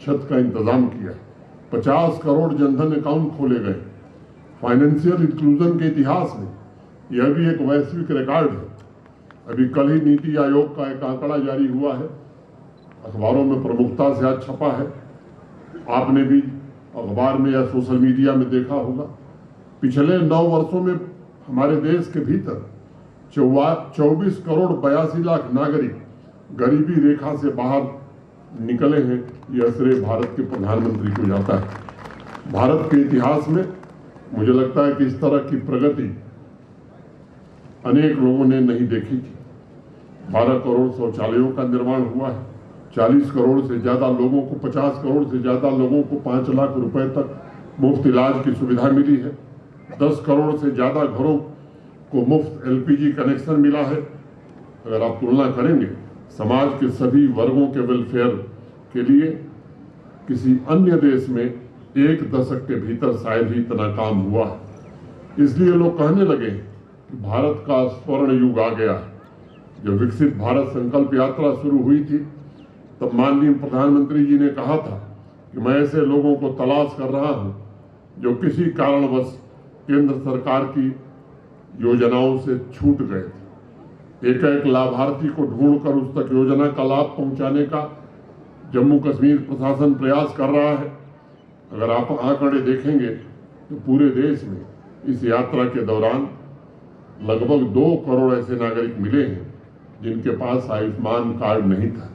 छत का इंतजाम किया। 50 करोड़ जनधन अकाउंट खोले गए। फाइनेंशियल इंक्लूजन के इतिहास में यह भी एक वैश्विक रिकॉर्ड है। अभी कल ही नीति आयोग का एक आंकड़ा जारी हुआ है, अखबारों में प्रमुखता से आज छपा है। आपने भी अखबार में या सोशल मीडिया में देखा होगा। पिछले 9 वर्षों में हमारे देश के भीतर 24 करोड़ 82 लाख नागरिक गरीबी रेखा से बाहर निकले हैं। यह श्रेय भारत के प्रधानमंत्री को जाता है। भारत के इतिहास में मुझे लगता है कि इस तरह की प्रगति अनेक लोगों ने नहीं देखी थी। 12 करोड़ शौचालयों का निर्माण हुआ है। 40 करोड़ से ज्यादा लोगों को 50 करोड़ से ज्यादा लोगों को 5 लाख रुपए तक मुफ्त इलाज की सुविधा मिली है। 10 करोड़ से ज्यादा घरों को मुफ्त LPG कनेक्शन मिला है। अगर आप तुलना करेंगे समाज के सभी वर्गों के वेलफेयर के लिए, किसी अन्य देश में 1 दशक के भीतर शायद ही इतना काम हुआ है। इसलिए लोग कहने लगे कि भारत का स्वर्ण युग आ गया है। जब विकसित भारत संकल्प यात्रा शुरू हुई थी तब माननीय प्रधानमंत्री जी ने कहा था कि मैं ऐसे लोगों को तलाश कर रहा हूं जो किसी कारणवश केंद्र सरकार की योजनाओं से छूट गए थे। एक लाभार्थी को ढूंढकर उस तक योजना का लाभ पहुंचाने का जम्मू कश्मीर प्रशासन प्रयास कर रहा है। अगर आप आंकड़े देखेंगे तो पूरे देश में इस यात्रा के दौरान लगभग 2 करोड़ ऐसे नागरिक मिले हैं जिनके पास आयुष्मान कार्ड नहीं था।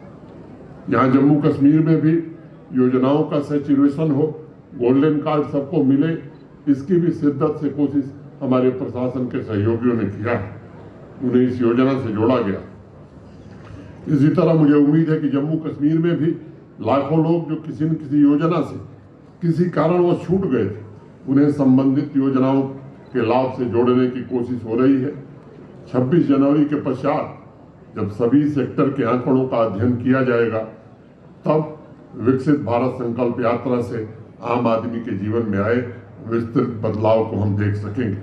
यहाँ जम्मू कश्मीर में भी योजनाओं का सैचुरेशन हो, गोल्डन कार्ड सबको मिले, इसकी भी शिद्दत से कोशिश हमारे प्रशासन के सहयोगियों ने किया है। उन्हें इस योजना से जोड़ा गया। इसी तरह मुझे उम्मीद है कि जम्मू कश्मीर में भी लाखों लोग जो किसी न किसी योजना से किसी कारण वो छूट गए थे, उन्हें संबंधित योजनाओं के लाभ से जोड़ने की कोशिश हो रही है। 26 जनवरी के पश्चात जब सभी सेक्टर के आंकड़ों का अध्ययन किया जाएगा तब विकसित भारत संकल्प यात्रा से आम आदमी के जीवन में आए विस्तृत बदलाव को हम देख सकेंगे।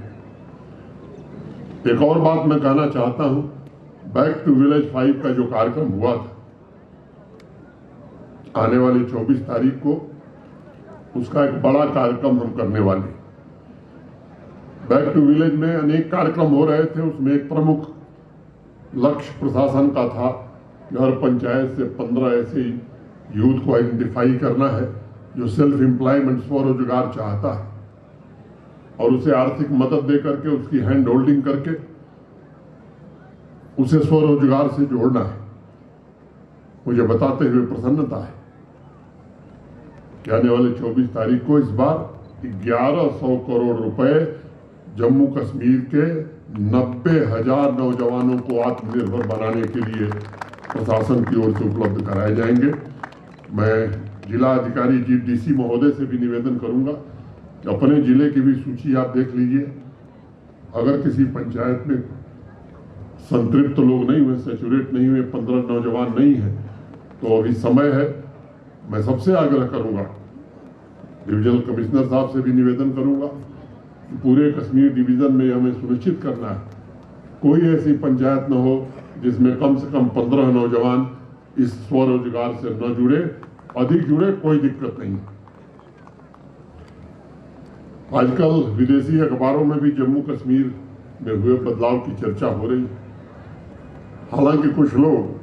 एक और बात मैं कहना चाहता हूं, बैक टू विलेज 5 का जो कार्यक्रम हुआ था आने वाली 24 तारीख को, उसका एक बड़ा कार्यक्रम हम करने वाले। बैक टू विलेज में अनेक कार्यक्रम हो रहे थे। उसमें एक प्रमुख लक्ष्य प्रशासन का था कि हर पंचायत से 15 ऐसे यूथ को आइडेंटिफाई करना है जो सेल्फ एम्प्लॉयमेंट, स्वरोजगार चाहता है, और उसे आर्थिक मदद दे करके उसकी हैंड होल्डिंग करके उसे स्वरोजगार से जोड़ना है। मुझे बताते हुए प्रसन्नता है कि आने वाले 24 तारीख को इस बार 1100 करोड़ रुपए जम्मू कश्मीर के 90,000 नौजवानों को आत्मनिर्भर बनाने के लिए प्रशासन की ओर से उपलब्ध कराए जाएंगे। मैं जिला अधिकारी DC महोदय से भी निवेदन करूंगा कि अपने जिले की भी सूची आप देख लीजिए। अगर किसी पंचायत में संतृप्त लोग नहीं हुए, सैचुरेट नहीं हुए, 15 नौजवान नहीं है, तो अभी समय है। मैं सबसे आग्रह करूंगा, डिविजनल कमिश्नर साहब से भी निवेदन करूंगा कि पूरे कश्मीर डिवीजन में हमें सुनिश्चित करना है कोई ऐसी पंचायत न हो जिसमें कम से कम 15 नौजवान इस स्वरोजगार से न जुड़े। अधिक जुड़े, कोई दिक्कत नहीं। आजकल विदेशी अखबारों में भी जम्मू कश्मीर में हुए बदलाव की चर्चा हो रही है। हालांकि कुछ लोग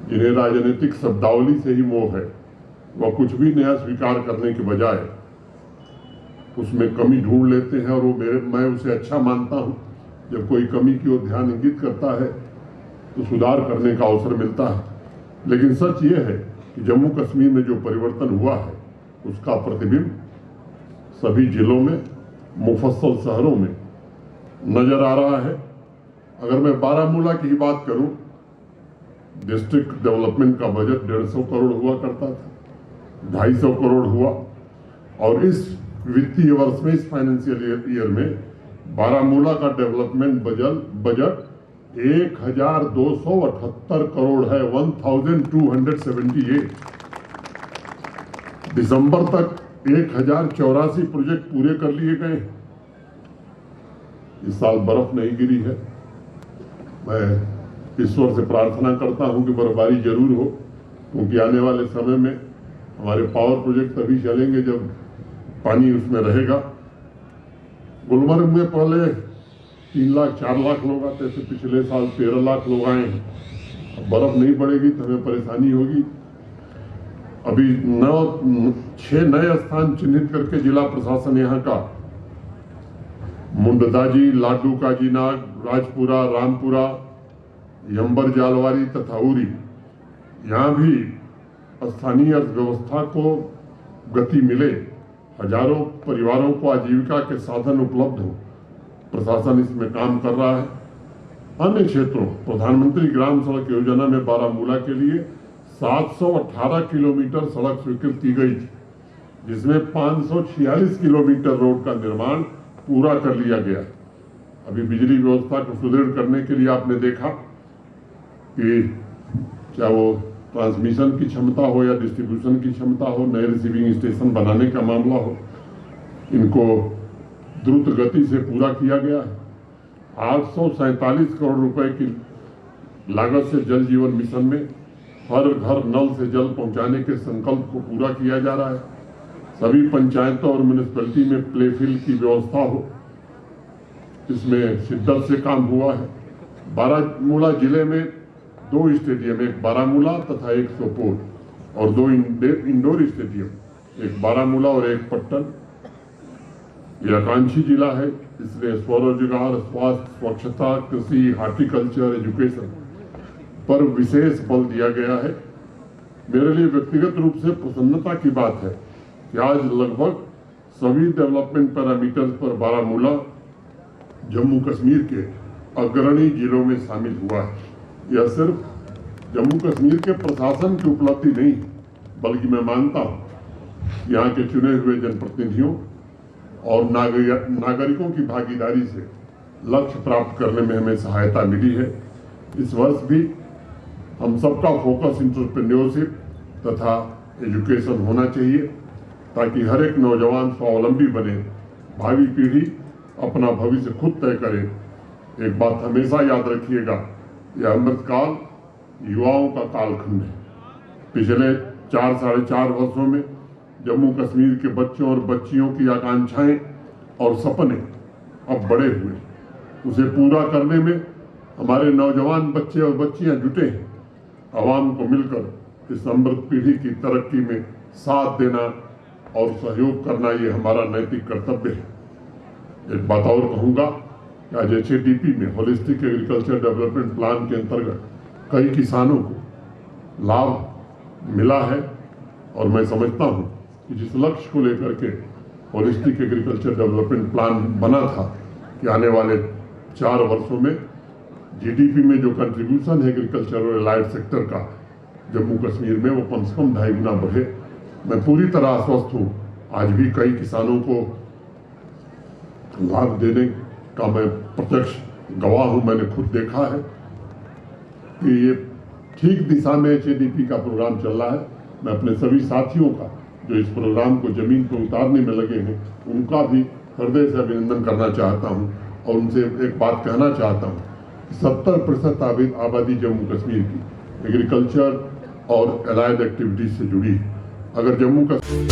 जिन्हें राजनीतिक शब्दावली से ही मोह है, वह कुछ भी नया स्वीकार करने के बजाय उसमें कमी ढूंढ लेते हैं, और मैं उसे अच्छा मानता हूं। जब कोई कमी की ओर ध्यान इंगित करता है तो सुधार करने का अवसर मिलता है। लेकिन सच ये है कि जम्मू कश्मीर में जो परिवर्तन हुआ है उसका प्रतिबिंब सभी जिलों में, मुफस्सल शहरों में नजर आ रहा है। अगर मैं बारामूला की ही बात करूं, डिस्ट्रिक्ट डेवलपमेंट का बजट 150 करोड़ हुआ करता था, 250 करोड़ हुआ, और इस वित्तीय वर्ष में, इस फाइनेंशियल ईयर में बारामूला का डेवलपमेंट बजट 1278 करोड़ है, 1278। दिसंबर तक 1084 प्रोजेक्ट पूरे कर लिए गए। इस साल बर्फ नहीं गिरी है। मैं ईश्वर से प्रार्थना करता हूं कि बर्फबारी जरूर हो, क्योंकि आने वाले समय में हमारे पावर प्रोजेक्ट तभी चलेंगे जब पानी उसमें रहेगा। गुलमर्ग में पहले 3 लाख 4 लाख लोग आते थे, पिछले साल 13 लाख लोग आए हैं। अब बर्फ नहीं पड़ेगी तो हमें परेशानी होगी। अभी 6 नए स्थान चिन्हित करके जिला प्रशासन यहाँ का मुंडदाजी, लाडू काजीनाग, राजपुरा, रामपुरा, यंबर जालवारी तथा उरी, यहाँ भी स्थानीय अर्थव्यवस्था को गति मिले, हजारों परिवारों को आजीविका के साधन उपलब्ध हो, प्रशासन इसमें काम कर रहा है। अन्य क्षेत्रों, प्रधानमंत्री ग्राम सड़क योजना में बारामूला के लिए 718 किलोमीटर सड़क स्वीकृत की गई थी, जिसमें 546 किलोमीटर रोड का निर्माण पूरा कर लिया गया। अभी बिजली व्यवस्था को सुदृढ़ करने के लिए आपने देखा कि चाहे वो ट्रांसमिशन की क्षमता हो या डिस्ट्रीब्यूशन की क्षमता हो, नए रिसीविंग स्टेशन बनाने का मामला हो, इनको द्रुत गति से पूरा किया गया है। 847 करोड़ रुपए की लागत से जल जीवन मिशन में हर घर नल से जल पहुंचाने के संकल्प को पूरा किया जा रहा है। सभी पंचायतों और म्यूनिसिपैलिटी में प्लेफील्ड की व्यवस्था हो, इसमें शिद्दत से काम हुआ है। बारामूला जिले में 2 स्टेडियम, एक बारामूला तथा एक सोपोर, और 2 इंडोर स्टेडियम, एक बारामूला और एक पट्टन। यह आकांक्षी जिला है, इसलिए स्वरोजगार, स्वास्थ्य, स्वच्छता, कृषि, हार्टिकल्चर, एजुकेशन पर विशेष बल दिया गया है। मेरे लिए व्यक्तिगत रूप से प्रसन्नता की बात है कि आज लगभग सभी डेवलपमेंट पैरामीटर्स पर बारामूला जम्मू कश्मीर के अग्रणी जिलों में शामिल हुआ है। यह सिर्फ जम्मू कश्मीर के प्रशासन की उपलब्धि नहीं, बल्कि मैं मानता हूँ यहाँ के चुने हुए जनप्रतिनिधियों और नागरिकों की भागीदारी से लक्ष्य प्राप्त करने में हमें सहायता मिली है। इस वर्ष भी हम सबका फोकस एंटरप्रेन्योरशिप तथा एजुकेशन होना चाहिए, ताकि हर एक नौजवान स्वावलंबी बने, भावी पीढ़ी अपना भविष्य खुद तय करे। एक बात हमेशा याद रखिएगा, यह अमृतकाल युवाओं का कालखंड है। पिछले 4 साढ़े 4 वर्षों में जम्मू कश्मीर के बच्चों और बच्चियों की आकांक्षाएं और सपने अब बड़े हुए। उसे पूरा करने में हमारे नौजवान बच्चे और बच्चियां जुटे हैं। आवाम को मिलकर इस अमृत पीढ़ी की तरक्की में साथ देना और सहयोग करना, ये हमारा नैतिक कर्तव्य है। एक बात और कहूँगा, आज HADP में होलिस्टिक एग्रीकल्चर डेवलपमेंट प्लान के अंतर्गत कई किसानों को लाभ मिला है, और मैं समझता हूँ कि जिस लक्ष्य को लेकर के होलिस्टिक एग्रीकल्चर डेवलपमेंट प्लान बना था कि आने वाले 4 वर्षों में GDP में जो कंट्रीब्यूशन है एग्रीकल्चर और एलाइड सेक्टर का जम्मू कश्मीर में, वो कम से कम 2.5 गुना बढ़े। मैं पूरी तरह आश्वस्त हूँ। आज भी कई किसानों को लाभ देने का मैं प्रत्यक्ष गवाह हूँ। मैंने खुद देखा है कि ये ठीक दिशा में HADP का प्रोग्राम चल रहा है। मैं अपने सभी साथियों का जो इस प्रोग्राम को जमीन पर उतारने में लगे हैं, उनका भी हृदय से अभिनंदन करना चाहता हूँ, और उनसे एक बात कहना चाहता हूँ, 70% आबादी जम्मू कश्मीर की एग्रीकल्चर और एलाइड एक्टिविटीज से जुड़ी है। अगर जम्मू कश्मीर